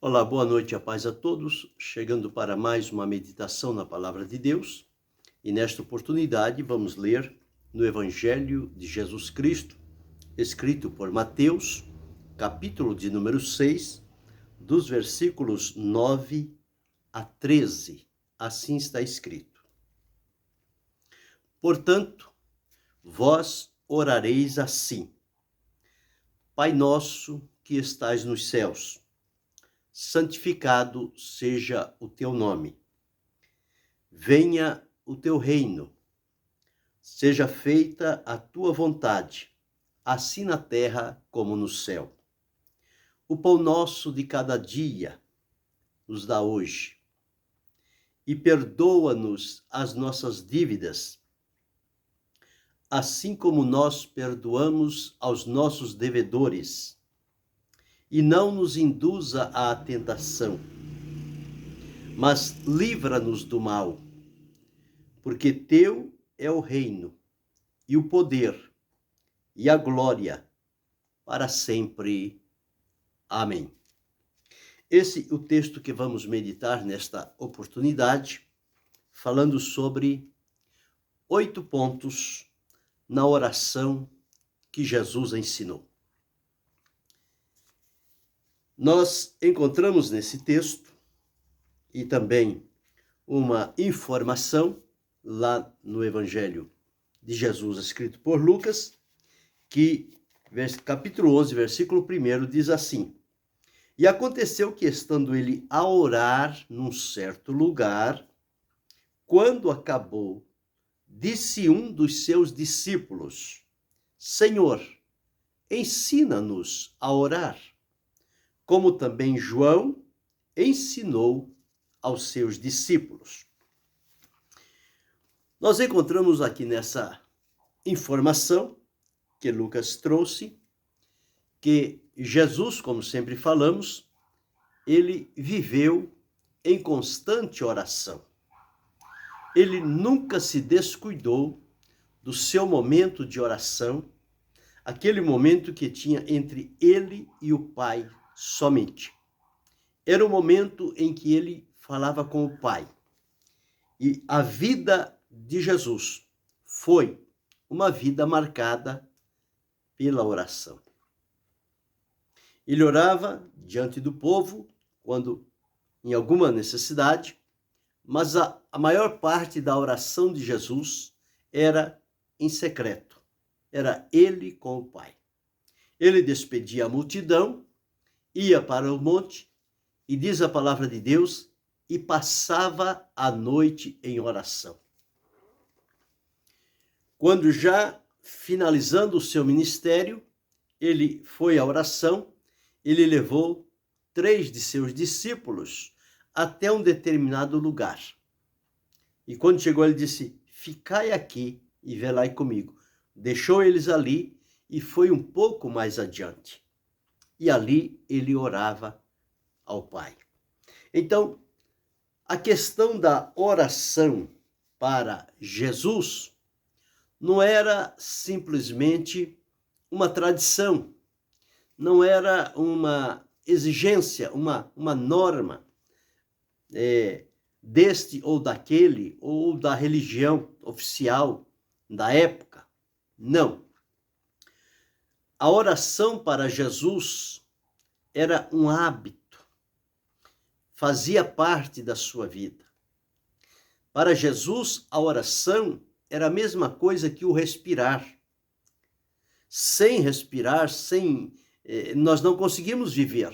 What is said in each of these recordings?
Olá, boa noite, a paz a todos. Chegando para mais uma meditação na Palavra de Deus. E nesta oportunidade vamos ler no Evangelho de Jesus Cristo, escrito por Mateus, capítulo de número 6, dos versículos 9 a 13. Assim está escrito: Portanto, vós orareis assim: Pai nosso que estais nos céus, santificado seja o teu nome. Venha o teu reino. Seja feita a tua vontade, assim na terra como no céu. O pão nosso de cada dia nos dá hoje. E perdoa-nos as nossas dívidas, assim como nós perdoamos aos nossos devedores. E não nos induza à tentação, mas livra-nos do mal, porque teu é o reino, e o poder, e a glória, para sempre. Amém. Esse é o texto que vamos meditar nesta oportunidade, falando sobre 8 pontos na oração que Jesus ensinou. Nós encontramos nesse texto e também uma informação lá no Evangelho de Jesus, escrito por Lucas, que capítulo 11, versículo 1 diz assim: E aconteceu que, estando ele a orar num certo lugar, quando acabou, disse um dos seus discípulos: Senhor, ensina-nos a orar, como também João ensinou aos seus discípulos. Nós encontramos aqui nessa informação que Lucas trouxe, que Jesus, como sempre falamos, ele viveu em constante oração. Ele nunca se descuidou do seu momento de oração, aquele momento que tinha entre ele e o Pai somente. Era o momento em que ele falava com o Pai. E a vida de Jesus foi uma vida marcada pela oração. Ele orava diante do povo quando em alguma necessidade, mas a maior parte da oração de Jesus era em secreto. Era ele com o Pai. Ele despedia a multidão, ia para o monte e, diz a palavra de Deus, e passava a noite em oração. Quando já finalizando o seu ministério, ele foi à oração, ele levou 3 de seus discípulos até um determinado lugar. E quando chegou, ele disse: Ficai aqui e velai comigo. Deixou eles ali e foi um pouco mais adiante. E ali ele orava ao Pai. Então, a questão da oração para Jesus não era simplesmente uma tradição, não era uma exigência, uma norma deste ou daquele, ou da religião oficial da época. Não. A oração para Jesus era um hábito, fazia parte da sua vida. Para Jesus, a oração era a mesma coisa que o respirar. Sem respirar, nós não conseguimos viver.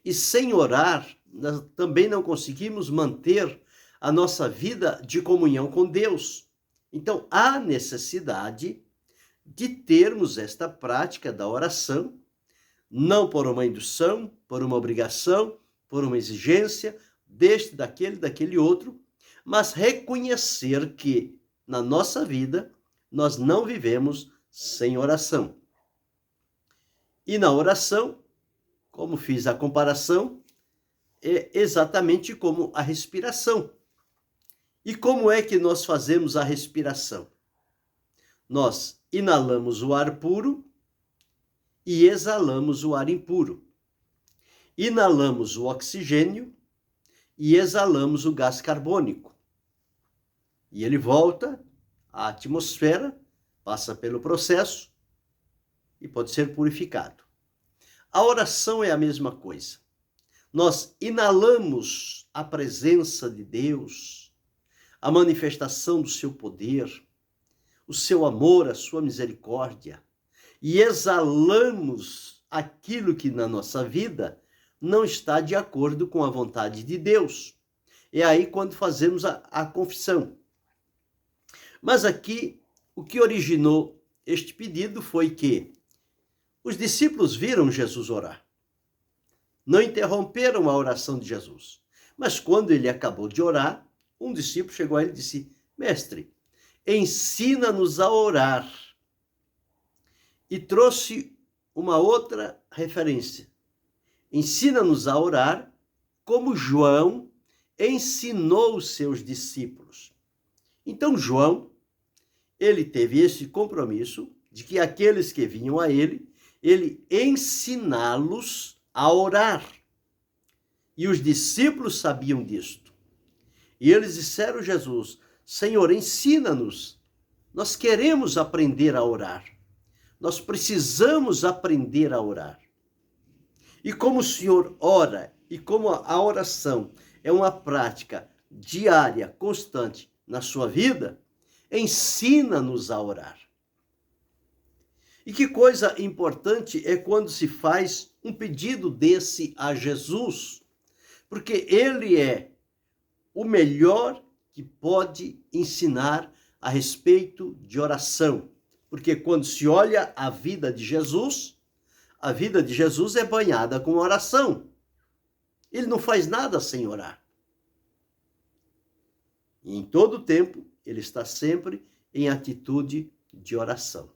E sem orar, nós também não conseguimos manter a nossa vida de comunhão com Deus. Então, há necessidade de termos esta prática da oração, não por uma indução, por uma obrigação, por uma exigência, daquele outro, mas reconhecer que na nossa vida nós não vivemos sem oração. E na oração, como fiz a comparação, é exatamente como a respiração. E como é que nós fazemos a respiração? Nós inalamos o ar puro e exalamos o ar impuro. inalamos o oxigênio e exalamos o gás carbônico. E ele volta à atmosfera, passa pelo processo e pode ser purificado. A oração é a mesma coisa. Nós inalamos a presença de Deus, a manifestação do seu poder, o seu amor, a sua misericórdia, e exalamos aquilo que na nossa vida não está de acordo com a vontade de Deus. É aí quando fazemos a confissão. Mas aqui, o que originou este pedido foi que os discípulos viram Jesus orar. Não interromperam a oração de Jesus. Mas quando ele acabou de orar, um discípulo chegou a ele e disse: Mestre, ensina-nos a orar. E trouxe uma outra referência. Ensina-nos a orar como João ensinou os seus discípulos. Então João, ele teve esse compromisso de que aqueles que vinham a ele ensiná-los a orar. E os discípulos sabiam disto. E eles disseram a Jesus: Senhor, ensina-nos. Nós queremos aprender a orar. Nós precisamos aprender a orar. E como o Senhor ora, e como a oração é uma prática diária, constante na sua vida, ensina-nos a orar. E que coisa importante é quando se faz um pedido desse a Jesus, porque ele é o melhor que pode ensinar a respeito de oração. Porque quando se olha a vida de Jesus é banhada com oração. Ele não faz nada sem orar. E em todo o tempo, ele está sempre em atitude de oração.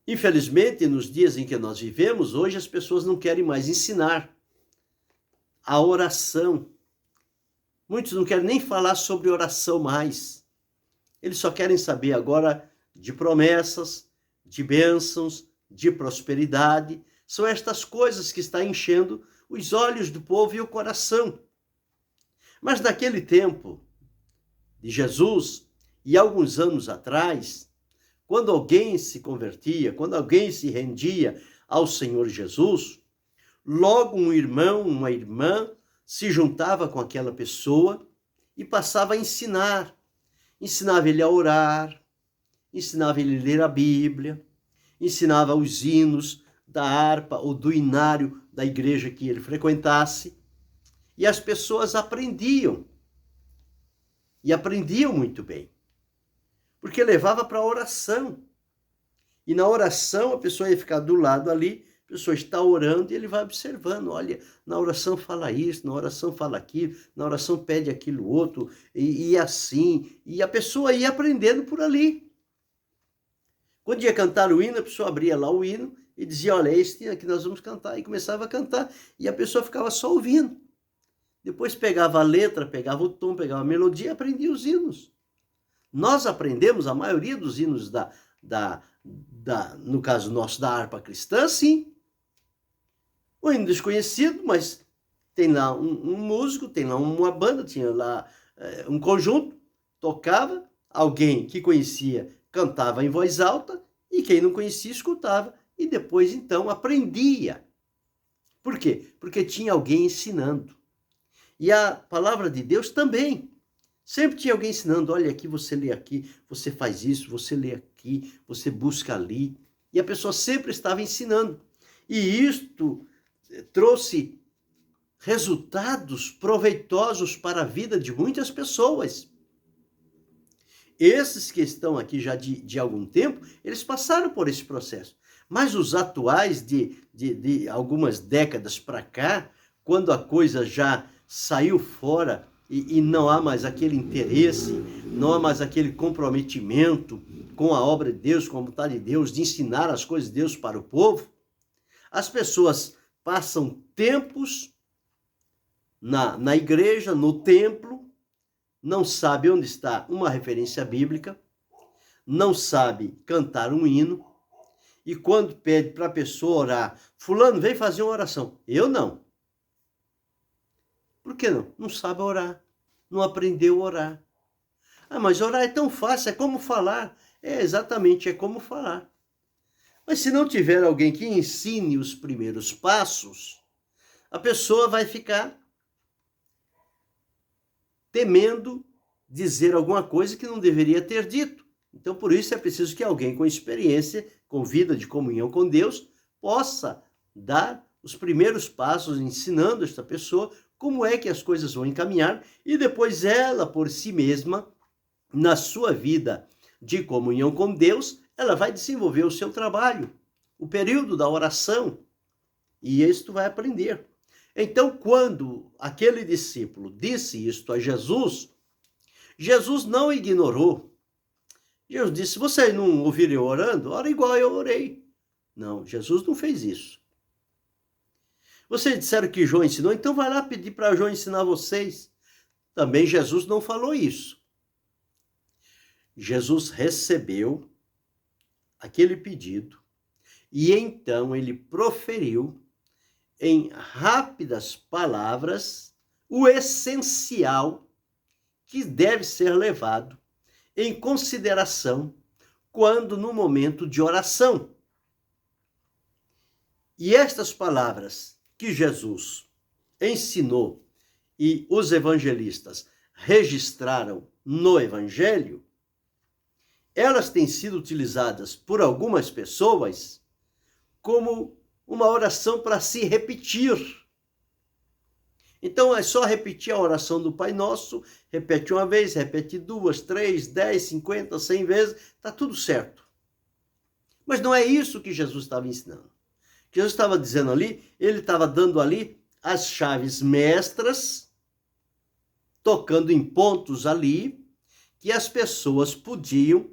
Infelizmente, nos dias em que nós vivemos, hoje as pessoas não querem mais ensinar a oração. Muitos não querem nem falar sobre oração mais. Eles só querem saber agora de promessas, de bênçãos, de prosperidade. São estas coisas que estão enchendo os olhos do povo e o coração. Mas naquele tempo de Jesus, e alguns anos atrás, quando alguém se convertia, quando alguém se rendia ao Senhor Jesus, logo um irmão, uma irmã se juntava com aquela pessoa e passava a ensinar. Ensinava ele a orar, ensinava ele a ler a Bíblia, ensinava os hinos da harpa ou do inário da igreja que ele frequentasse. E as pessoas aprendiam. E aprendiam muito bem. Porque levava para a oração. E na oração a pessoa ia ficar do lado ali, a pessoa está orando e ele vai observando. Olha, na oração fala isso, na oração fala aquilo, na oração pede aquilo outro, e assim. E a pessoa ia aprendendo por ali. Quando ia cantar o hino, a pessoa abria lá o hino e dizia: olha, é esse hino que nós vamos cantar. E começava a cantar. E a pessoa ficava só ouvindo. Depois pegava a letra, pegava o tom, pegava a melodia e aprendia os hinos. Nós aprendemos a maioria dos hinos no caso nosso, da harpa cristã, sim. O hino desconhecido, mas tem lá um músico, tem lá uma banda, tinha lá um conjunto, tocava, alguém que conhecia cantava em voz alta e quem não conhecia escutava e depois então aprendia. Por quê? Porque tinha alguém ensinando. E a palavra de Deus também. Sempre tinha alguém ensinando: olha, aqui você lê aqui, você faz isso, você lê aqui, você busca ali. E a pessoa sempre estava ensinando. E isto trouxe resultados proveitosos para a vida de muitas pessoas. Esses que estão aqui já de algum tempo, eles passaram por esse processo. Mas os atuais, de algumas décadas para cá, quando a coisa já saiu fora e não há mais aquele interesse, não há mais aquele comprometimento com a obra de Deus, com a vontade de Deus, de ensinar as coisas de Deus para o povo, as pessoas passam tempos na igreja, no templo, não sabe onde está uma referência bíblica, não sabe cantar um hino, e quando pede para a pessoa orar, fulano, vem fazer uma oração. Eu não. Por que não? Não sabe orar, não aprendeu a orar. Ah, mas orar é tão fácil, é como falar. É, exatamente, é como falar. Mas se não tiver alguém que ensine os primeiros passos, a pessoa vai ficar temendo dizer alguma coisa que não deveria ter dito. Então, por isso é preciso que alguém com experiência, com vida de comunhão com Deus, possa dar os primeiros passos ensinando esta pessoa como é que as coisas vão encaminhar e depois ela, por si mesma, na sua vida de comunhão com Deus, ela vai desenvolver o seu trabalho, o período da oração, e isto vai aprender. Então, quando aquele discípulo disse isto a Jesus, Jesus não ignorou. Jesus disse, vocês não ouviram eu orando? Ora igual eu orei. Não, Jesus não fez isso. Vocês disseram que João ensinou, então vai lá pedir para João ensinar vocês. Também Jesus não falou isso. Jesus recebeu aquele pedido e então ele proferiu em rápidas palavras o essencial que deve ser levado em consideração quando no momento de oração. E estas palavras que Jesus ensinou e os evangelistas registraram no Evangelho, elas têm sido utilizadas por algumas pessoas como uma oração para se repetir. Então é só repetir a oração do Pai Nosso, repete uma vez, repete 2, 3, 10, 50, 100 vezes, está tudo certo. Mas não é isso que Jesus estava ensinando. O que Jesus estava dizendo ali, ele estava dando ali as chaves mestras, tocando em pontos ali, que as pessoas podiam,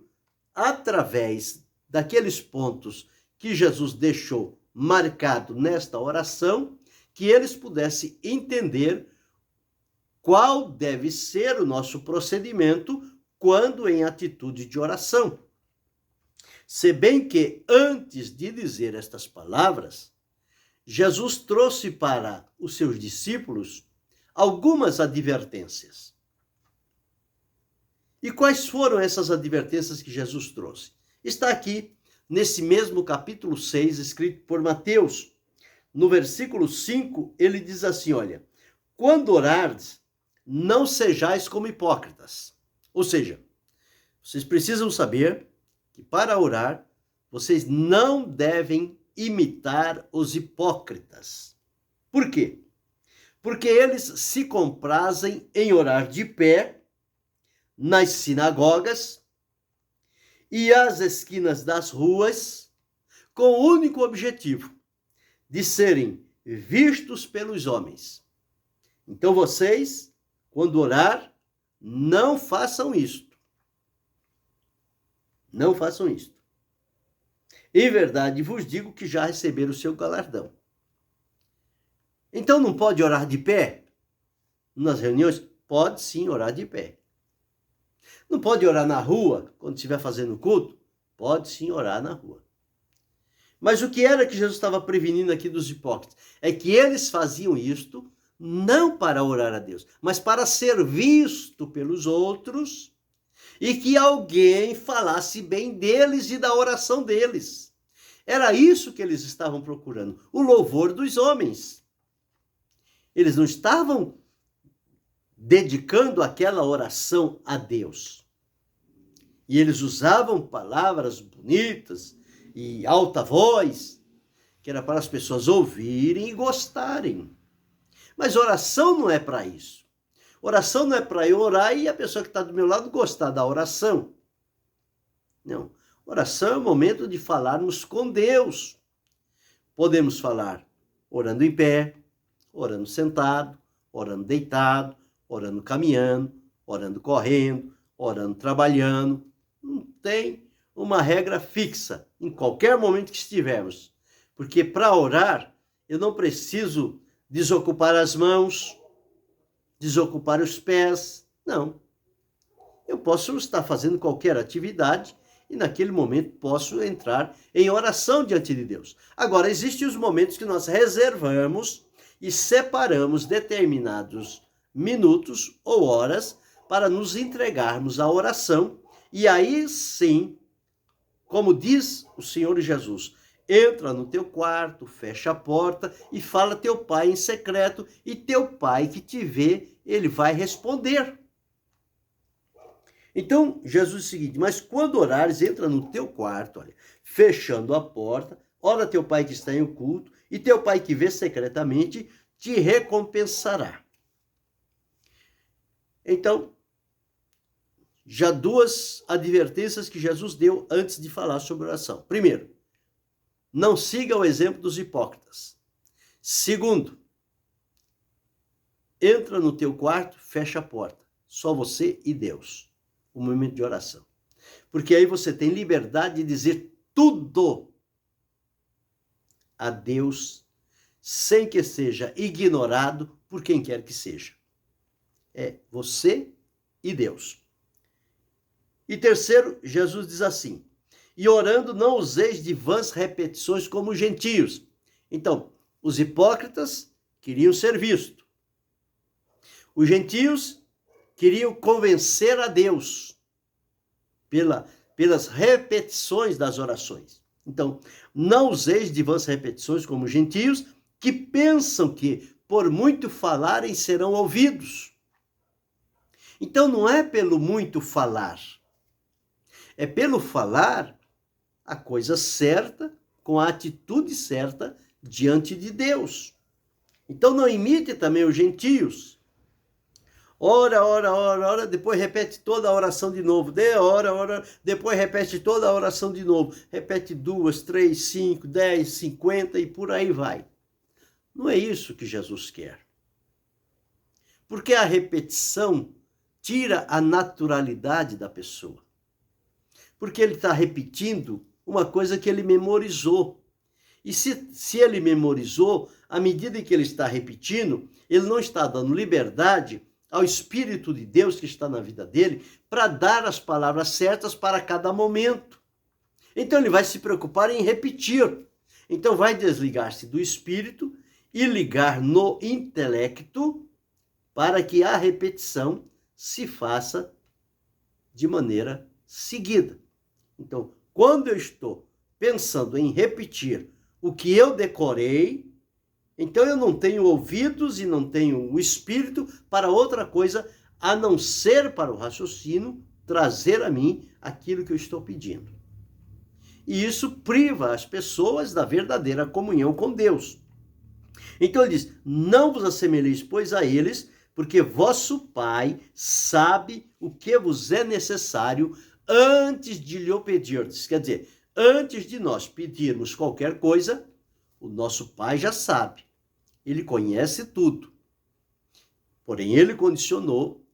através daqueles pontos que Jesus deixou marcado nesta oração, que eles pudessem entender qual deve ser o nosso procedimento quando em atitude de oração. Se bem que, antes de dizer estas palavras, Jesus trouxe para os seus discípulos algumas advertências. E quais foram essas advertências que Jesus trouxe? Está aqui, nesse mesmo capítulo 6, escrito por Mateus. No versículo 5, ele diz assim, olha, quando orardes, não sejais como hipócritas. Ou seja, vocês precisam saber que para orar, vocês não devem imitar os hipócritas. Por quê? Porque eles se comprazem em orar de pé, nas sinagogas e às esquinas das ruas, com o único objetivo de serem vistos pelos homens. Então vocês, quando orar, não façam isto. Não façam isto. Em verdade vos digo que já receberam o seu galardão. Então não pode orar de pé? Nas reuniões? Pode sim orar de pé. Não pode orar na rua, quando estiver fazendo culto? Pode sim orar na rua. Mas o que era que Jesus estava prevenindo aqui dos hipócritas? É que eles faziam isto não para orar a Deus, mas para ser visto pelos outros e que alguém falasse bem deles e da oração deles. Era isso que eles estavam procurando, o louvor dos homens. Eles não estavam dedicando aquela oração a Deus. E eles usavam palavras bonitas e alta voz, que era para as pessoas ouvirem e gostarem. Mas oração não é para isso. Oração não é para eu orar e a pessoa que está do meu lado gostar da oração. Não. Oração é o momento de falarmos com Deus. Podemos falar orando em pé, orando sentado, orando deitado, orando caminhando, orando correndo, orando trabalhando. Não tem uma regra fixa em qualquer momento que estivermos. Porque para orar, eu não preciso desocupar as mãos, desocupar os pés. Não. Eu posso estar fazendo qualquer atividade e naquele momento posso entrar em oração diante de Deus. Agora, existem os momentos que nós reservamos e separamos determinados minutos ou horas para nos entregarmos à oração, e aí sim, como diz o Senhor Jesus, entra no teu quarto, fecha a porta e fala a teu pai em secreto, e teu pai que te vê, ele vai responder. Então, Jesus diz o seguinte: mas quando orares, entra no teu quarto, olha, fechando a porta, ora teu pai que está em oculto, e teu pai que vê secretamente te recompensará. Então, já duas advertências que Jesus deu antes de falar sobre oração. Primeiro, não siga o exemplo dos hipócritas. Segundo, entra no teu quarto, fecha a porta. Só você e Deus. O momento de oração. Porque aí você tem liberdade de dizer tudo a Deus, sem que seja ignorado por quem quer que seja. É você e Deus. E terceiro, Jesus diz assim: e orando não useis de vãs repetições como os gentios. Então, os hipócritas queriam ser vistos. Os gentios queriam convencer a Deus pelas repetições das orações. Então, não useis de vãs repetições como os gentios, que pensam que por muito falarem serão ouvidos. Então, não é pelo muito falar, é pelo falar a coisa certa, com a atitude certa diante de Deus. Então, não imite também os gentios. Ora, depois repete toda a oração de novo. Ora, depois repete toda a oração de novo. Repete 2, 3, 5, 10, 50 e por aí vai. Não é isso que Jesus quer. Porque a repetição tira a naturalidade da pessoa. Porque ele está repetindo uma coisa que ele memorizou. E se ele memorizou, à medida que ele está repetindo, ele não está dando liberdade ao Espírito de Deus que está na vida dele para dar as palavras certas para cada momento. Então ele vai se preocupar em repetir. Então vai desligar-se do Espírito e ligar no intelecto para que a repetição se faça de maneira seguida. Então, quando eu estou pensando em repetir o que eu decorei, então eu não tenho ouvidos e não tenho o espírito para outra coisa a não ser para o raciocínio trazer a mim aquilo que eu estou pedindo. E isso priva as pessoas da verdadeira comunhão com Deus. Então ele diz: não vos assemelheis, pois, a eles, porque vosso Pai sabe o que vos é necessário antes de lhe pedirdes. Quer dizer, antes de nós pedirmos qualquer coisa, o nosso Pai já sabe. Ele conhece tudo. Porém, ele condicionou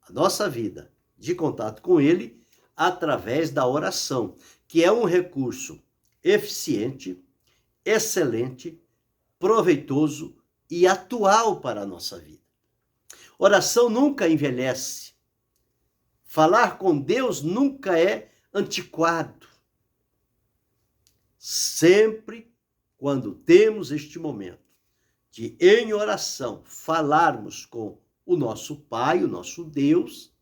a nossa vida de contato com ele através da oração, que é um recurso eficiente, excelente, proveitoso e atual para a nossa vida. Oração nunca envelhece. Falar com Deus nunca é antiquado. Sempre quando temos este momento de, em oração, falarmos com o nosso Pai, o nosso Deus,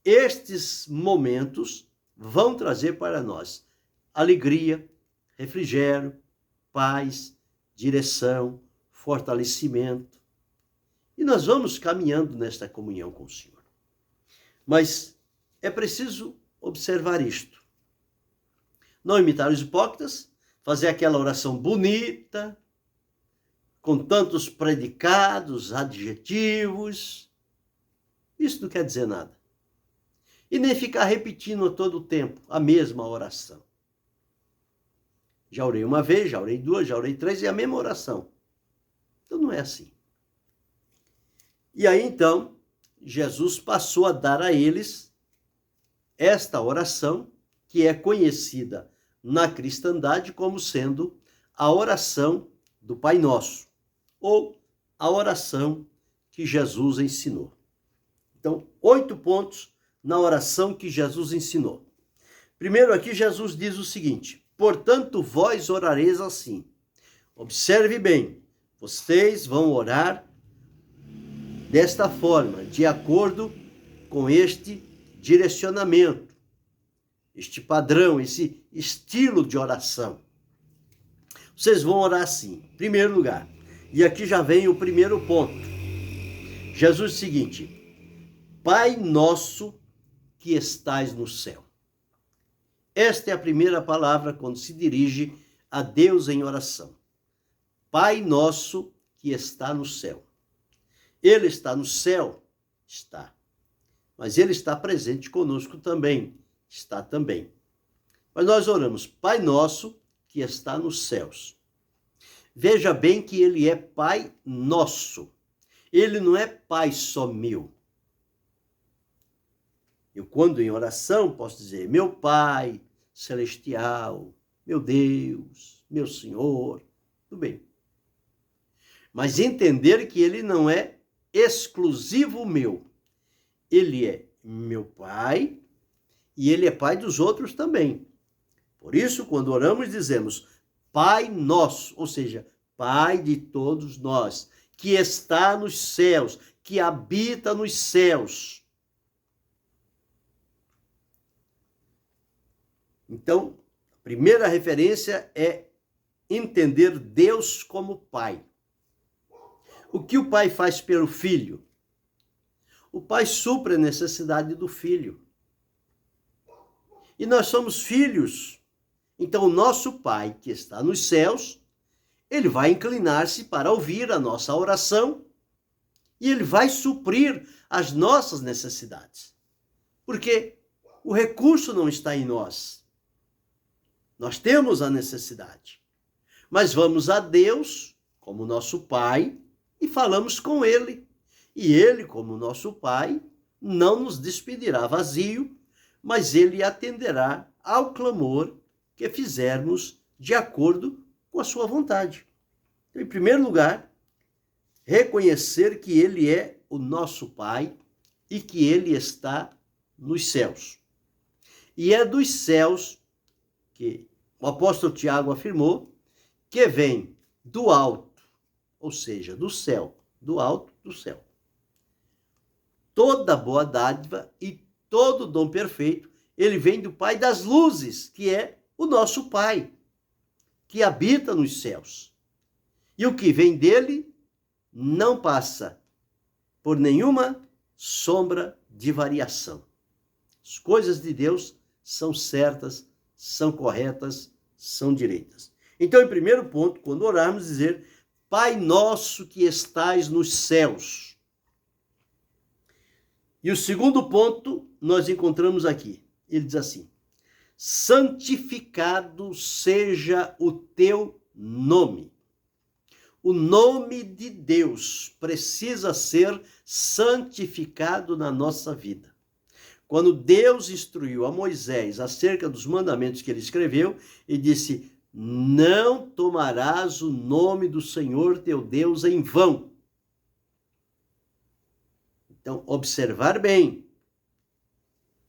estes momentos vão trazer para nós alegria, refrigério, paz, direção, fortalecimento. E nós vamos caminhando nesta comunhão com o Senhor. Mas é preciso observar isto. Não imitar os hipócritas, fazer aquela oração bonita, com tantos predicados, adjetivos. Isso não quer dizer nada. E nem ficar repetindo a todo tempo a mesma oração. Já orei uma vez, já orei duas, já orei três, e a mesma oração. Então não é assim. E aí então, Jesus passou a dar a eles esta oração, que é conhecida na cristandade como sendo a oração do Pai Nosso, ou a oração que Jesus ensinou. Então, 8 pontos na oração que Jesus ensinou. Primeiro aqui Jesus diz o seguinte: portanto vós orareis assim. Observe bem, vocês vão orar desta forma, de acordo com este direcionamento, este padrão, esse estilo de oração. Vocês vão orar assim, em primeiro lugar. E aqui já vem o primeiro ponto. Jesus diz o seguinte: Pai nosso que estais no céu. Esta é a primeira palavra quando se dirige a Deus em oração. Pai nosso que está no céu. Ele está no céu? Está. Mas ele está presente conosco também. Está também. Mas nós oramos, Pai nosso que está nos céus. Veja bem que ele é Pai nosso. Ele não é Pai só meu. Eu, quando em oração, posso dizer, meu Pai celestial, meu Deus, meu Senhor, tudo bem. Mas entender que ele não é exclusivo meu. Ele é meu Pai e ele é Pai dos outros também. Por isso, quando oramos, dizemos Pai nosso, ou seja, Pai de todos nós, que está nos céus, que habita nos céus. Então, a primeira referência é entender Deus como Pai. O que o pai faz pelo filho? O pai supre a necessidade do filho. E nós somos filhos. Então, o nosso Pai, que está nos céus, ele vai inclinar-se para ouvir a nossa oração e ele vai suprir as nossas necessidades. Porque o recurso não está em nós. Nós temos a necessidade. Mas vamos a Deus, como nosso Pai, e falamos com ele. E ele, como nosso Pai, não nos despedirá vazio, mas ele atenderá ao clamor que fizermos de acordo com a sua vontade. Então, em primeiro lugar, reconhecer que ele é o nosso Pai e que ele está nos céus. E é dos céus que o apóstolo Tiago afirmou que vem do alto, ou seja, do céu, do alto do céu. Toda boa dádiva e todo dom perfeito, ele vem do Pai das luzes, que é o nosso Pai, que habita nos céus. E o que vem dele não passa por nenhuma sombra de variação. As coisas de Deus são certas, são corretas, são direitas. Então, em primeiro ponto, quando orarmos, dizer, Pai nosso que estais nos céus. E o segundo ponto, nós encontramos aqui. Ele diz assim, santificado seja o teu nome. O nome de Deus precisa ser santificado na nossa vida. Quando Deus instruiu a Moisés acerca dos mandamentos que ele escreveu, ele disse, não tomarás o nome do Senhor teu Deus em vão. Então, observar bem,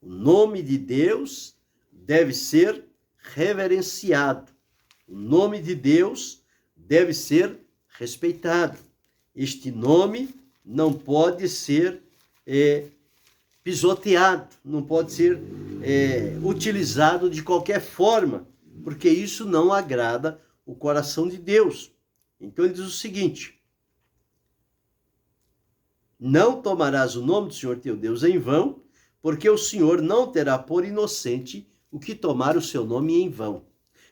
o nome de Deus deve ser reverenciado. O nome de Deus deve ser respeitado. Este nome não pode ser pisoteado, não pode ser utilizado de qualquer forma, porque isso não agrada o coração de Deus. Então ele diz o seguinte, não tomarás o nome do Senhor teu Deus em vão, porque o Senhor não terá por inocente o que tomar o seu nome em vão.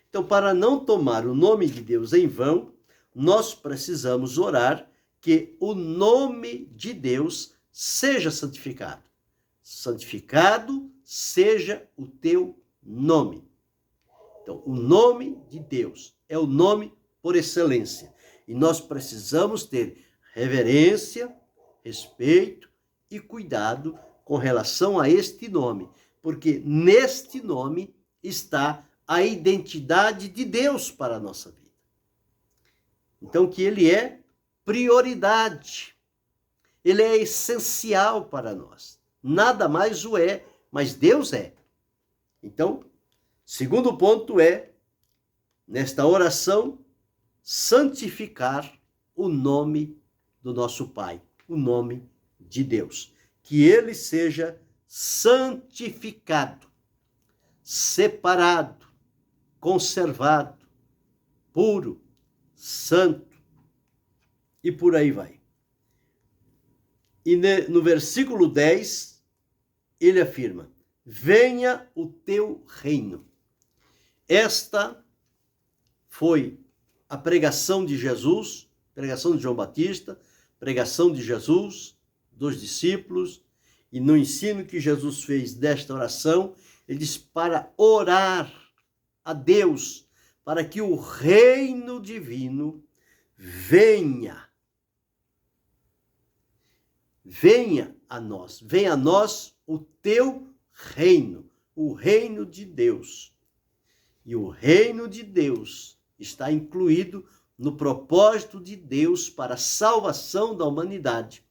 Então, para não tomar o nome de Deus em vão, nós precisamos orar que o nome de Deus seja santificado. Santificado seja o teu nome. Então, o nome de Deus é o nome por excelência. E nós precisamos ter reverência, respeito e cuidado com relação a este nome, porque neste nome está a identidade de Deus para a nossa vida. Então, que ele é prioridade, ele é essencial para nós. Nada mais o é, mas Deus é. Então, Segundo ponto é, nesta oração, santificar o nome do nosso Pai, o nome de Deus. Que ele seja santificado, separado, conservado, puro, santo, e por aí vai. E no versículo 10, ele afirma: venha o teu reino. Esta foi a pregação de Jesus, pregação de João Batista, pregação de Jesus, dos discípulos, e no ensino que Jesus fez desta oração, ele diz para orar a Deus, para que o reino divino venha a nós o teu reino, o reino de Deus. E o reino de Deus está incluído no propósito de Deus para a salvação da humanidade.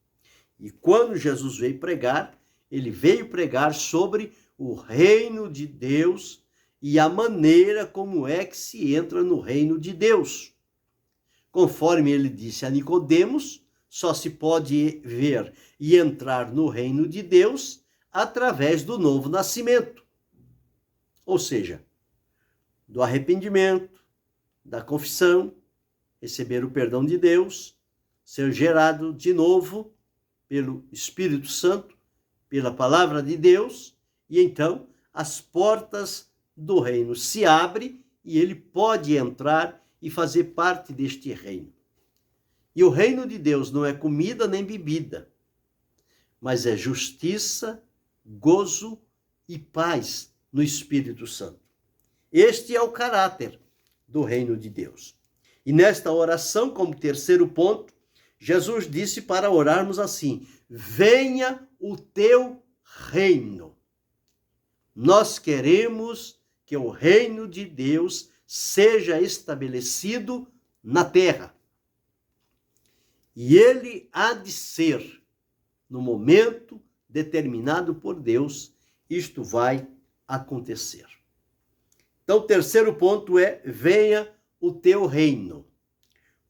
E quando Jesus veio pregar, ele veio pregar sobre o reino de Deus e a maneira como é que se entra no reino de Deus. Conforme ele disse a Nicodemos, só se pode ver e entrar no reino de Deus através do novo nascimento. Ou seja, do arrependimento, da confissão, receber o perdão de Deus, ser gerado de novo pelo Espírito Santo, pela palavra de Deus, e então as portas do reino se abrem e ele pode entrar e fazer parte deste reino. E o reino de Deus não é comida nem bebida, mas é justiça, gozo e paz no Espírito Santo. Este é o caráter do reino de Deus. E nesta oração, como terceiro ponto, Jesus disse para orarmos assim: venha o teu reino. Nós queremos que o reino de Deus seja estabelecido na terra. E ele há de ser, no momento determinado por Deus, isto vai acontecer. Então, o terceiro ponto é: venha o teu reino.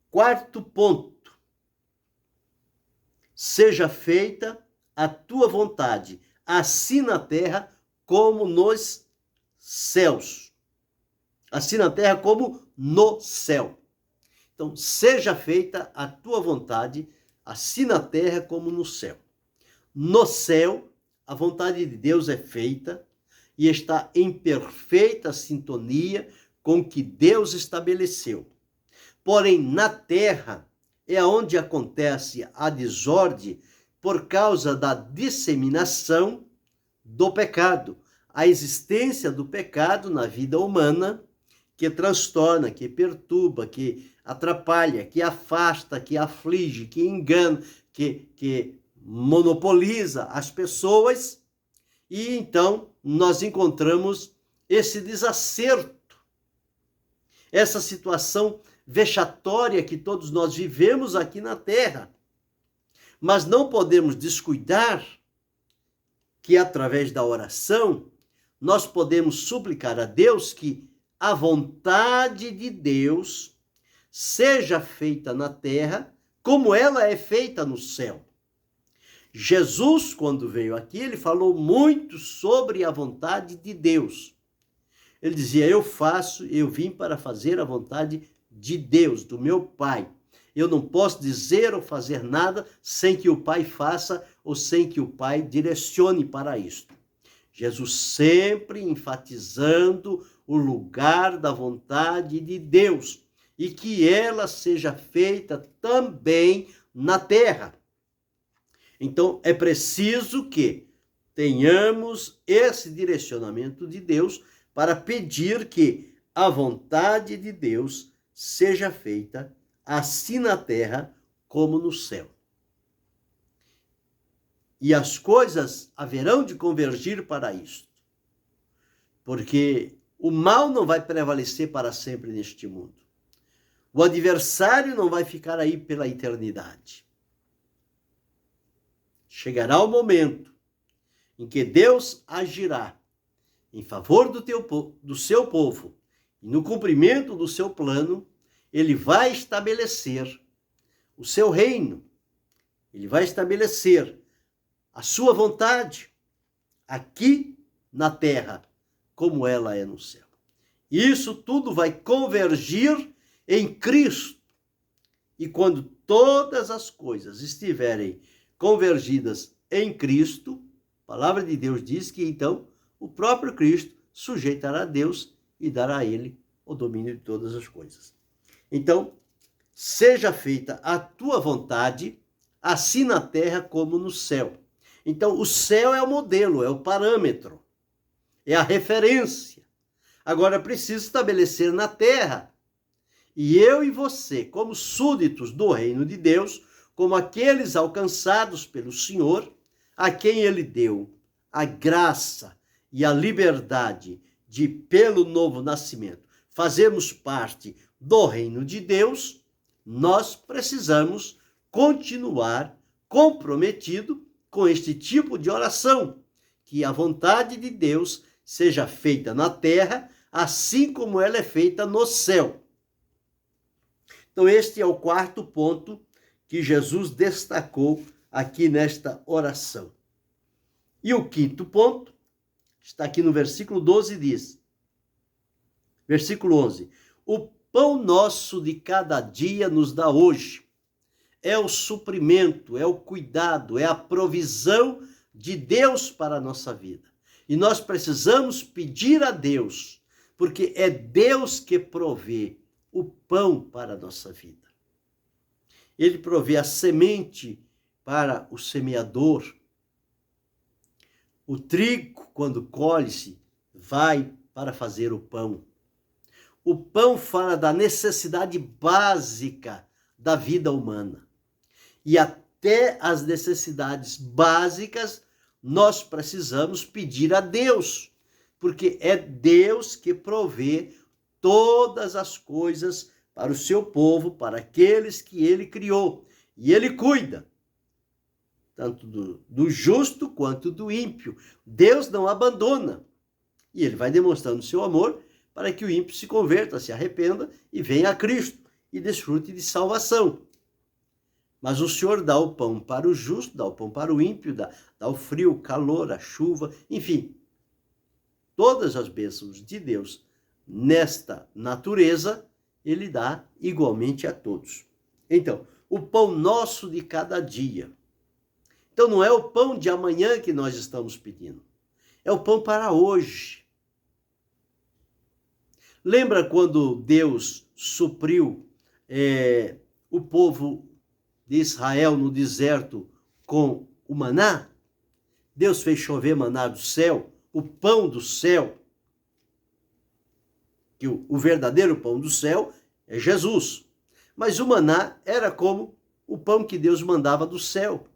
Quarto ponto: seja feita a tua vontade, assim na terra como nos céus. Assim na terra como no céu. Então, seja feita a tua vontade, assim na terra como no céu. No céu, a vontade de Deus é feita e está em perfeita sintonia com o que Deus estabeleceu. Porém, na terra é onde acontece a desordem por causa da disseminação do pecado, a existência do pecado na vida humana, que transtorna, que perturba, que atrapalha, que afasta, que aflige, que engana, que monopoliza as pessoas. E então nós encontramos esse desacerto, essa situação vexatória que todos nós vivemos aqui na terra. Mas não podemos descuidar que através da oração nós podemos suplicar a Deus que a vontade de Deus seja feita na terra como ela é feita no céu. Jesus, quando veio aqui, ele falou muito sobre a vontade de Deus. Ele dizia: eu vim para fazer a vontade de Deus, do meu Pai. Eu não posso dizer ou fazer nada sem que o Pai faça ou sem que o Pai direcione para isto. Jesus sempre enfatizando o lugar da vontade de Deus e que ela seja feita também na terra. Então, é preciso que tenhamos esse direcionamento de Deus para pedir que a vontade de Deus seja feita assim na terra como no céu. E as coisas haverão de convergir para isto, porque o mal não vai prevalecer para sempre neste mundo. O adversário não vai ficar aí pela eternidade. Chegará o momento em que Deus agirá, em favor do seu povo e no cumprimento do seu plano, ele vai estabelecer o seu reino, ele vai estabelecer a sua vontade aqui na terra, como ela é no céu. Isso tudo vai convergir em Cristo. E quando todas as coisas estiverem convergidas em Cristo, a palavra de Deus diz que então o próprio Cristo sujeitará a Deus e dará a ele o domínio de todas as coisas. Então, seja feita a tua vontade, assim na terra como no céu. Então, o céu é o modelo, é o parâmetro, é a referência. Agora, preciso estabelecer na terra. E eu e você, como súditos do reino de Deus, como aqueles alcançados pelo Senhor, a quem ele deu a graça e a liberdade de, pelo novo nascimento, fazermos parte do reino de Deus, nós precisamos continuar comprometido com este tipo de oração, que a vontade de Deus seja feita na terra, assim como ela é feita no céu. Então, este é o quarto ponto que Jesus destacou aqui nesta oração. E o quinto ponto está aqui no versículo 12, diz, versículo 11, o pão nosso de cada dia nos dá hoje. É o suprimento, é o cuidado, é a provisão de Deus para a nossa vida. E nós precisamos pedir a Deus, porque é Deus que provê o pão para a nossa vida. Ele provê a semente para o semeador. O trigo, quando colhe-se, vai para fazer o pão. O pão fala da necessidade básica da vida humana. E até as necessidades básicas nós precisamos pedir a Deus, porque é Deus que provê todas as coisas para o seu povo, para aqueles que ele criou. E ele cuida, tanto do justo quanto do ímpio. Deus não abandona. E ele vai demonstrando seu amor para que o ímpio se converta, se arrependa e venha a Cristo e desfrute de salvação. Mas o Senhor dá o pão para o justo, dá o pão para o ímpio, dá o frio, o calor, a chuva, enfim. Todas as bênçãos de Deus nesta natureza, ele dá igualmente a todos. Então, o pão nosso de cada dia. Então, não é o pão de amanhã que nós estamos pedindo. É o pão para hoje. Lembra quando Deus supriu o povo de Israel no deserto com o maná? Deus fez chover maná do céu, o pão do céu. Que o verdadeiro pão do céu é Jesus. Mas o maná era como o pão que Deus mandava do céu.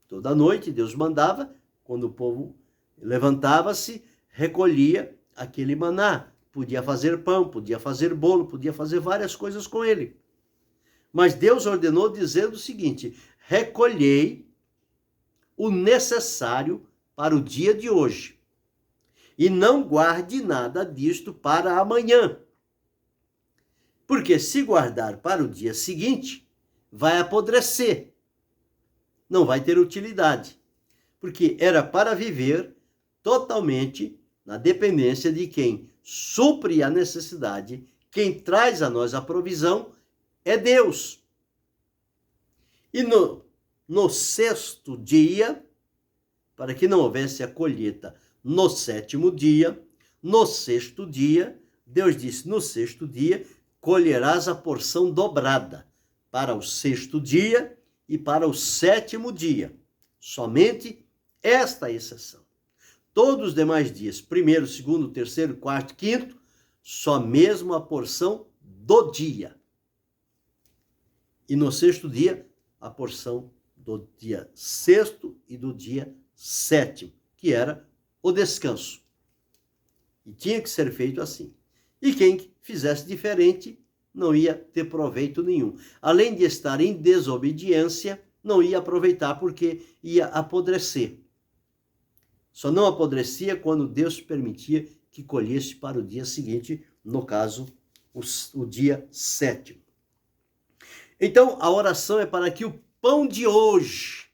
Toda noite Deus mandava, quando o povo levantava-se, recolhia aquele maná. Podia fazer pão, podia fazer bolo, podia fazer várias coisas com ele. Mas Deus ordenou dizendo o seguinte: recolhei o necessário para o dia de hoje, e não guarde nada disto para amanhã. Porque se guardar para o dia seguinte, vai apodrecer, não vai ter utilidade, porque era para viver totalmente na dependência de quem supre a necessidade, quem traz a nós a provisão é Deus. E no sexto dia, para que não houvesse a colheita no sétimo dia, no sexto dia, Deus disse, no sexto dia colherás a porção dobrada, para o sexto dia e para o sétimo dia. Somente esta exceção. Todos os demais dias, primeiro, segundo, terceiro, quarto, quinto, só mesmo a porção do dia. E no sexto dia, a porção do dia sexto e do dia sétimo, que era o descanso. E tinha que ser feito assim. E quem fizesse diferente não ia ter proveito nenhum. Além de estar em desobediência, não ia aproveitar porque ia apodrecer. Só não apodrecia quando Deus permitia que colhesse para o dia seguinte, no caso, o dia 7º. Então, a oração é para que o pão de hoje,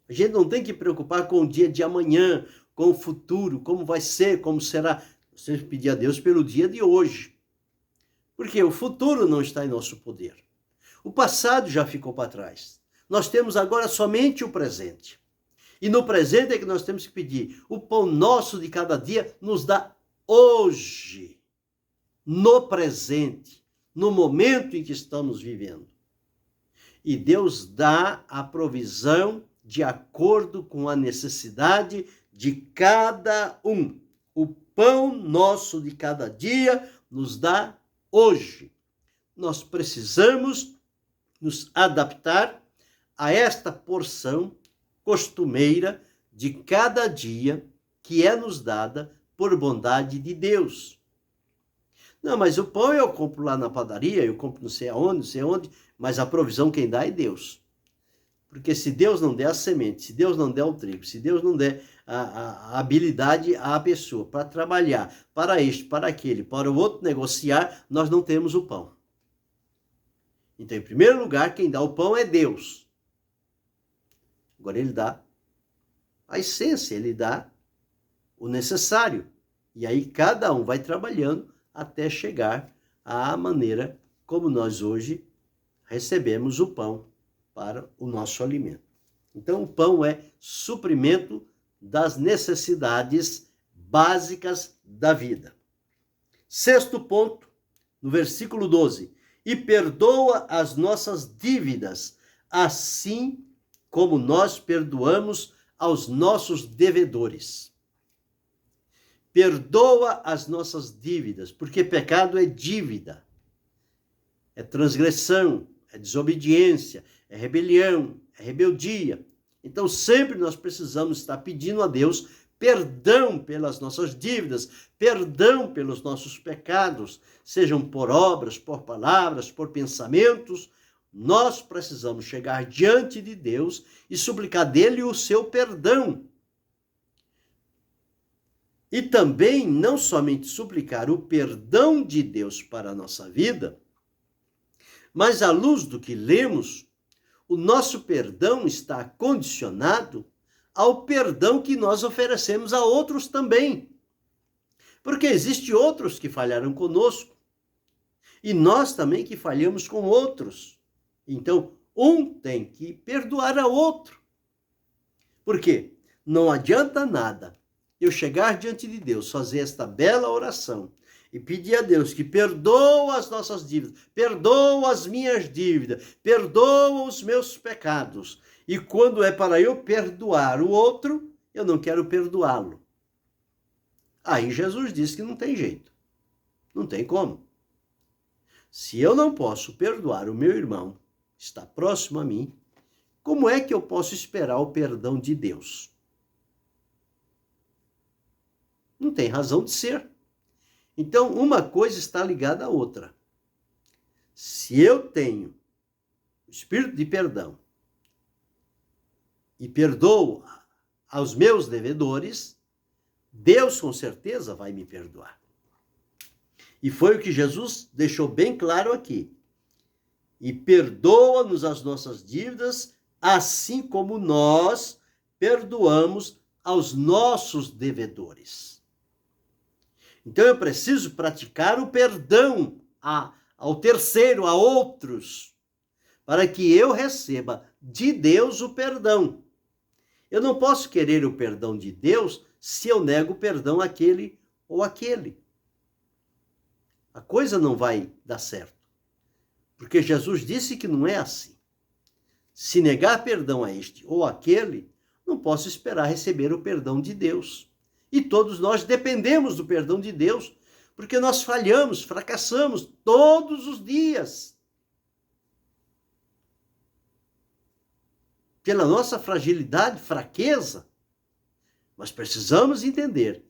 a gente não tem que preocupar com o dia de amanhã, com o futuro, como vai ser, como será. Nós temos que pedir a Deus pelo dia de hoje. Porque o futuro não está em nosso poder. O passado já ficou para trás. Nós temos agora somente o presente. E no presente é que nós temos que pedir: o pão nosso de cada dia nos dá hoje, no presente, no momento em que estamos vivendo. E Deus dá a provisão de acordo com a necessidade de cada um. O pão nosso de cada dia nos dá hoje. Nós precisamos nos adaptar a esta porção costumeira de cada dia que é nos dada por bondade de Deus. Não, mas o pão eu compro lá na padaria, eu compro não sei onde, mas a provisão quem dá é Deus. Porque se Deus não der a semente, se Deus não der o trigo, se Deus não der a habilidade à pessoa para trabalhar, para este, para aquele, para o outro negociar, nós não temos o pão. Então, em primeiro lugar, quem dá o pão é Deus. Agora ele dá a essência, ele dá o necessário. E aí cada um vai trabalhando até chegar à maneira como nós hoje recebemos o pão para o nosso alimento. Então, o pão é suprimento das necessidades básicas da vida. Sexto ponto, no versículo 12. E perdoa as nossas dívidas, assim como nós perdoamos aos nossos devedores. Perdoa as nossas dívidas, porque pecado é dívida, é transgressão, é desobediência, é rebelião, é rebeldia. Então sempre nós precisamos estar pedindo a Deus perdão pelas nossas dívidas, perdão pelos nossos pecados, sejam por obras, por palavras, por pensamentos. Nós precisamos chegar diante de Deus e suplicar dele o seu perdão. E também não somente suplicar o perdão de Deus para a nossa vida, mas à luz do que lemos, o nosso perdão está condicionado ao perdão que nós oferecemos a outros também. Porque existem outros que falharam conosco e nós também que falhamos com outros. Então, um tem que perdoar a outro. Por quê? Não adianta nada eu chegar diante de Deus, fazer esta bela oração e pedir a Deus que perdoa as nossas dívidas, perdoa as minhas dívidas, perdoa os meus pecados. E quando é para eu perdoar o outro, eu não quero perdoá-lo. Aí Jesus disse que não tem jeito. Não tem como. Se eu não posso perdoar o meu irmão, está próximo a mim, como é que eu posso esperar o perdão de Deus? Não tem razão de ser. Então, uma coisa está ligada à outra. Se eu tenho o espírito de perdão e perdoo aos meus devedores, Deus com certeza vai me perdoar. E foi o que Jesus deixou bem claro aqui. E perdoa-nos as nossas dívidas, assim como nós perdoamos aos nossos devedores. Então eu preciso praticar o perdão ao terceiro, a outros, para que eu receba de Deus o perdão. Eu não posso querer o perdão de Deus se eu nego o perdão àquele ou àquele. A coisa não vai dar certo. Porque Jesus disse que não é assim. Se negar perdão a este ou àquele, não posso esperar receber o perdão de Deus. E todos nós dependemos do perdão de Deus, porque nós falhamos, fracassamos todos os dias. Pela nossa fragilidade, fraqueza, mas precisamos entender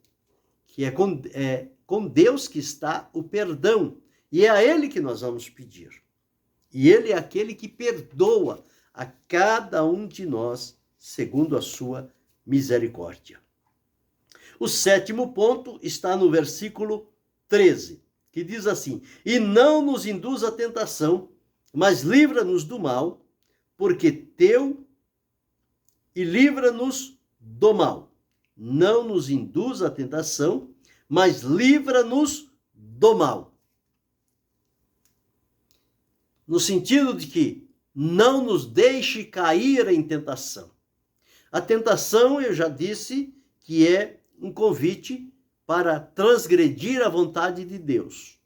que é com Deus que está o perdão, e é a Ele que nós vamos pedir. E Ele é aquele que perdoa a cada um de nós, segundo a sua misericórdia. O sétimo ponto está no versículo 13, que diz assim: e não nos induz à tentação, mas livra-nos do mal, porque teu, e livra-nos do mal. Não nos induz à tentação, mas livra-nos do mal. No sentido de que não nos deixe cair em tentação. A tentação, eu já disse, que é um convite para transgredir a vontade de Deus.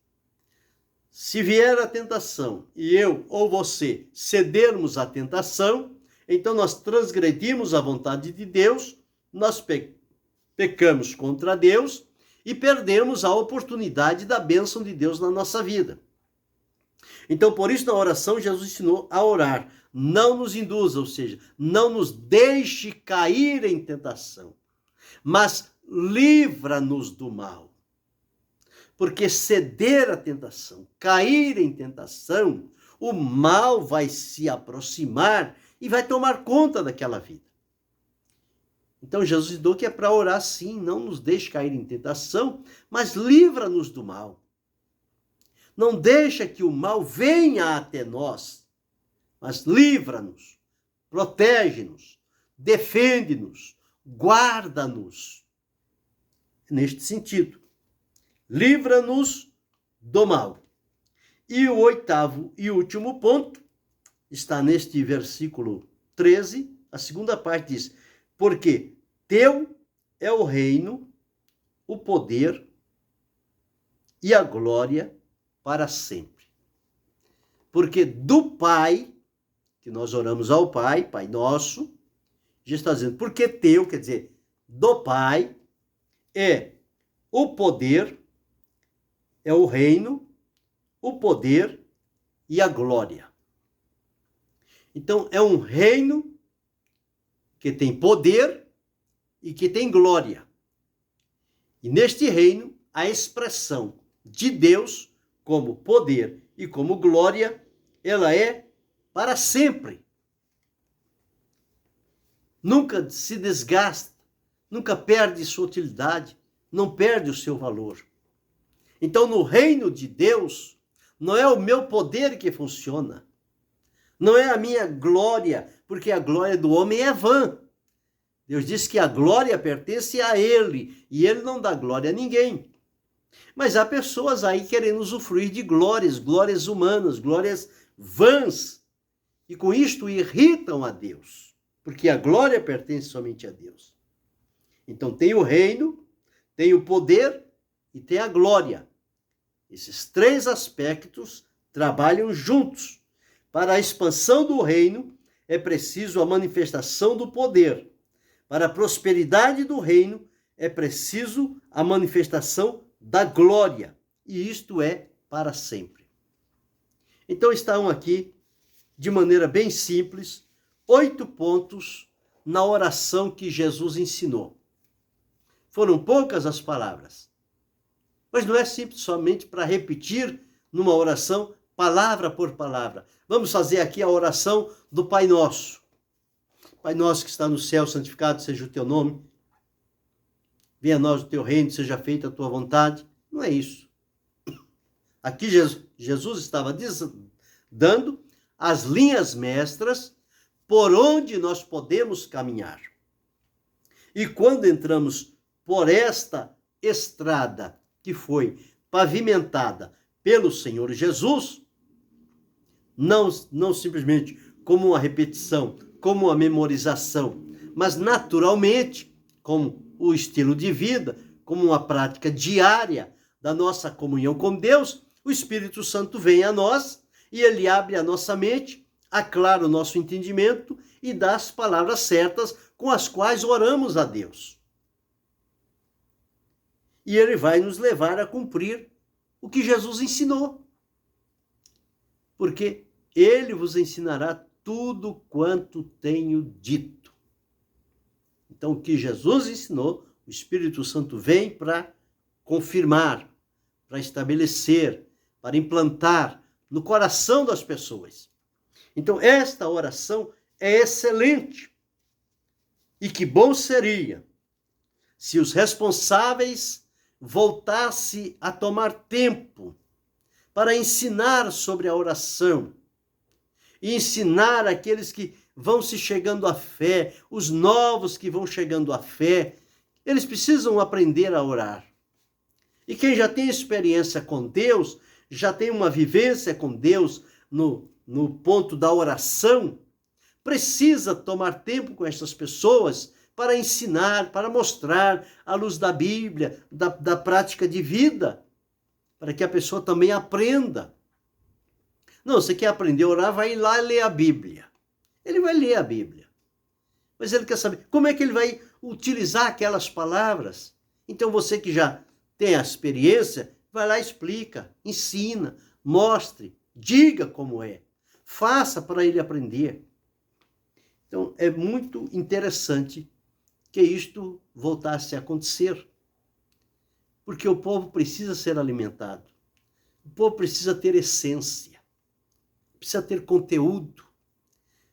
Se vier a tentação e eu ou você cedermos à tentação, então nós transgredimos a vontade de Deus, nós pecamos contra Deus e perdemos a oportunidade da bênção de Deus na nossa vida. Então, por isso, na oração, Jesus ensinou a orar. Não nos induza, ou seja, não nos deixe cair em tentação, mas livra-nos do mal. Porque ceder à tentação, cair em tentação, o mal vai se aproximar e vai tomar conta daquela vida. Então Jesus ensinou que é para orar sim, não nos deixe cair em tentação, mas livra-nos do mal. Não deixa que o mal venha até nós, mas livra-nos, protege-nos, defende-nos, guarda-nos. Neste sentido, livra-nos do mal. E o oitavo e último ponto está neste versículo 13, a segunda parte diz: porque teu é o reino, o poder e a glória para sempre. Porque do Pai, que nós oramos ao Pai, Pai nosso, já está dizendo, porque teu, quer dizer, do Pai, é o poder, é o reino, o poder e a glória. Então, é um reino que tem poder e que tem glória. E neste reino, a expressão de Deus como poder e como glória, ela é para sempre. Nunca se desgasta, nunca perde sua utilidade, não perde o seu valor. Então, no reino de Deus, não é o meu poder que funciona, não é a minha glória, porque a glória do homem é vã. Deus diz que a glória pertence a Ele, e Ele não dá glória a ninguém. Mas há pessoas aí querendo usufruir de glórias humanas, glórias vãs, e com isto irritam a Deus, porque a glória pertence somente a Deus. Então tem o reino, tem o poder e tem a glória. Esses três aspectos trabalham juntos. Para a expansão do reino, é preciso a manifestação do poder. Para a prosperidade do reino, é preciso a manifestação da glória. E isto é para sempre. Então estão aqui, de maneira bem simples, 8 pontos na oração que Jesus ensinou. Foram poucas as palavras, mas não é simples somente para repetir numa oração, palavra por palavra. Vamos fazer aqui a oração do Pai Nosso. Pai nosso que está no céu, santificado seja o teu nome. Venha a nós o teu reino, seja feita a tua vontade. Não é isso. Aqui Jesus estava dando as linhas mestras por onde nós podemos caminhar. E quando entramos por esta estrada que foi pavimentada pelo Senhor Jesus, não simplesmente como uma repetição, como uma memorização, mas naturalmente, como o estilo de vida, como uma prática diária da nossa comunhão com Deus, o Espírito Santo vem a nós e ele abre a nossa mente, aclara o nosso entendimento e dá as palavras certas com as quais oramos a Deus. E ele vai nos levar a cumprir o que Jesus ensinou. Porque ele vos ensinará tudo quanto tenho dito. Então, o que Jesus ensinou, o Espírito Santo vem para confirmar, para estabelecer, para implantar no coração das pessoas. Então, esta oração é excelente. E que bom seria se os responsáveis voltassem a tomar tempo para ensinar sobre a oração e ensinar aqueles que vão se chegando à fé, os novos que vão chegando à fé, eles precisam aprender a orar. E quem já tem experiência com Deus, já tem uma vivência com Deus no ponto da oração, precisa tomar tempo com essas pessoas para ensinar, para mostrar à luz da Bíblia, da prática de vida, para que a pessoa também aprenda. Não, você quer aprender a orar, vai lá ler a Bíblia. Ele vai ler a Bíblia. Mas ele quer saber como é que ele vai utilizar aquelas palavras. Então você que já tem a experiência, vai lá e explica, ensina, mostre, diga como é. Faça para ele aprender. Então é muito interessante que isto voltasse a acontecer. Porque o povo precisa ser alimentado. O povo precisa ter essência. Precisa ter conteúdo.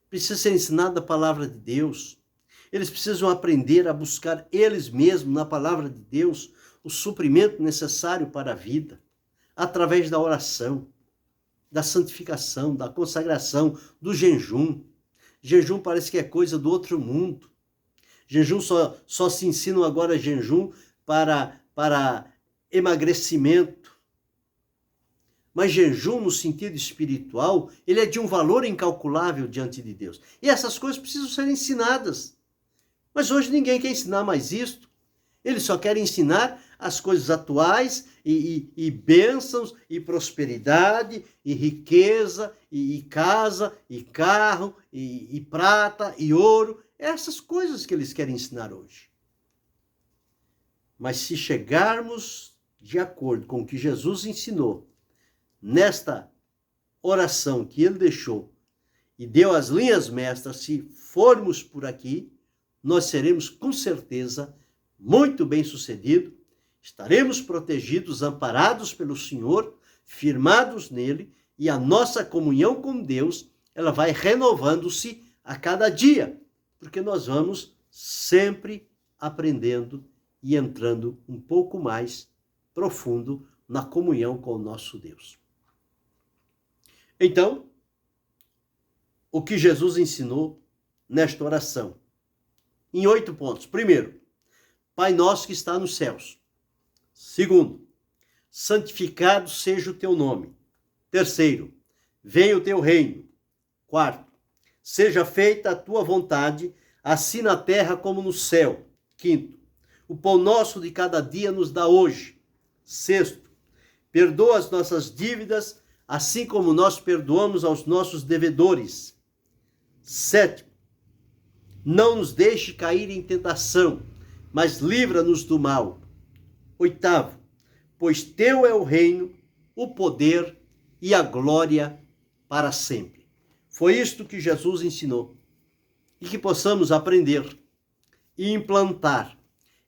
Precisa ser ensinado a palavra de Deus. Eles precisam aprender a buscar eles mesmos na palavra de Deus o suprimento necessário para a vida, através da oração, da santificação, da consagração, do jejum. Jejum parece que é coisa do outro mundo. Jejum só se ensina agora jejum para emagrecimento. Mas jejum, no sentido espiritual, ele é de um valor incalculável diante de Deus. E essas coisas precisam ser ensinadas. Mas hoje ninguém quer ensinar mais isto. Eles só querem ensinar as coisas atuais e bênçãos, e prosperidade, e riqueza, e casa, e carro, e prata, e ouro. Essas coisas que eles querem ensinar hoje. Mas se chegarmos de acordo com o que Jesus ensinou, nesta oração que ele deixou e deu as linhas mestras, se formos por aqui, nós seremos com certeza muito bem-sucedidos, estaremos protegidos, amparados pelo Senhor, firmados nele, e a nossa comunhão com Deus, ela vai renovando-se a cada dia, porque nós vamos sempre aprendendo e entrando um pouco mais profundo na comunhão com o nosso Deus. Então, o que Jesus ensinou nesta oração? Em 8 pontos. Primeiro, Pai nosso que está nos céus. Segundo, santificado seja o teu nome. Terceiro, venha o teu reino. Quarto, seja feita a tua vontade, assim na terra como no céu. Quinto, o pão nosso de cada dia nos dá hoje. Sexto, perdoa as nossas dívidas, assim como nós perdoamos aos nossos devedores. Sétimo, não nos deixe cair em tentação, mas livra-nos do mal. Oitavo, pois teu é o reino, o poder e a glória para sempre. Foi isto que Jesus ensinou. E que possamos aprender e implantar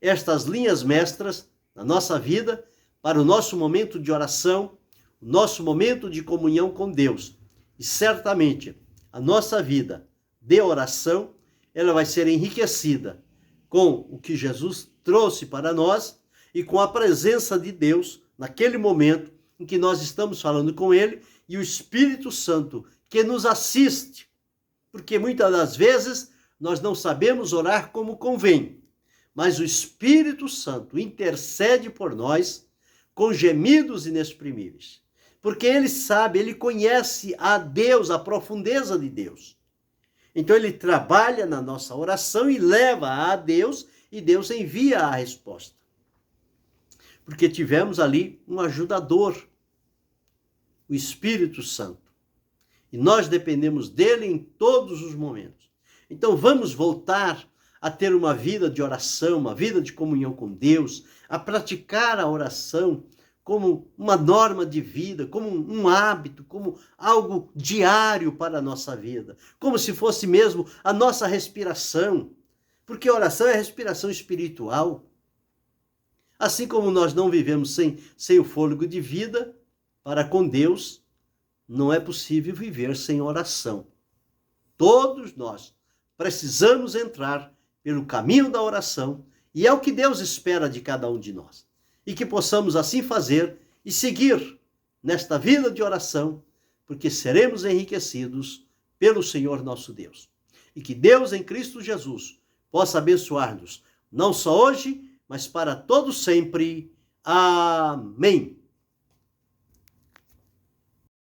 estas linhas mestras na nossa vida para o nosso momento de oração, o nosso momento de comunhão com Deus. E certamente a nossa vida de oração, ela vai ser enriquecida com o que Jesus trouxe para nós e com a presença de Deus naquele momento em que nós estamos falando com Ele e o Espírito Santo que nos assiste, porque muitas das vezes nós não sabemos orar como convém, mas o Espírito Santo intercede por nós com gemidos inexprimíveis, porque Ele sabe, Ele conhece a Deus, a profundeza de Deus. Então ele trabalha na nossa oração e leva a Deus, e Deus envia a resposta. Porque tivemos ali um ajudador, o Espírito Santo. E nós dependemos dele em todos os momentos. Então vamos voltar a ter uma vida de oração, uma vida de comunhão com Deus, a praticar a oração como uma norma de vida, como um hábito, como algo diário para a nossa vida, como se fosse mesmo a nossa respiração, porque a oração é respiração espiritual. Assim como nós não vivemos sem o fôlego de vida, para com Deus não é possível viver sem oração. Todos nós precisamos entrar pelo caminho da oração, e é o que Deus espera de cada um de nós. E que possamos assim fazer e seguir nesta vida de oração, porque seremos enriquecidos pelo Senhor nosso Deus. E que Deus em Cristo Jesus possa abençoar-nos, não só hoje, mas para todo sempre. Amém.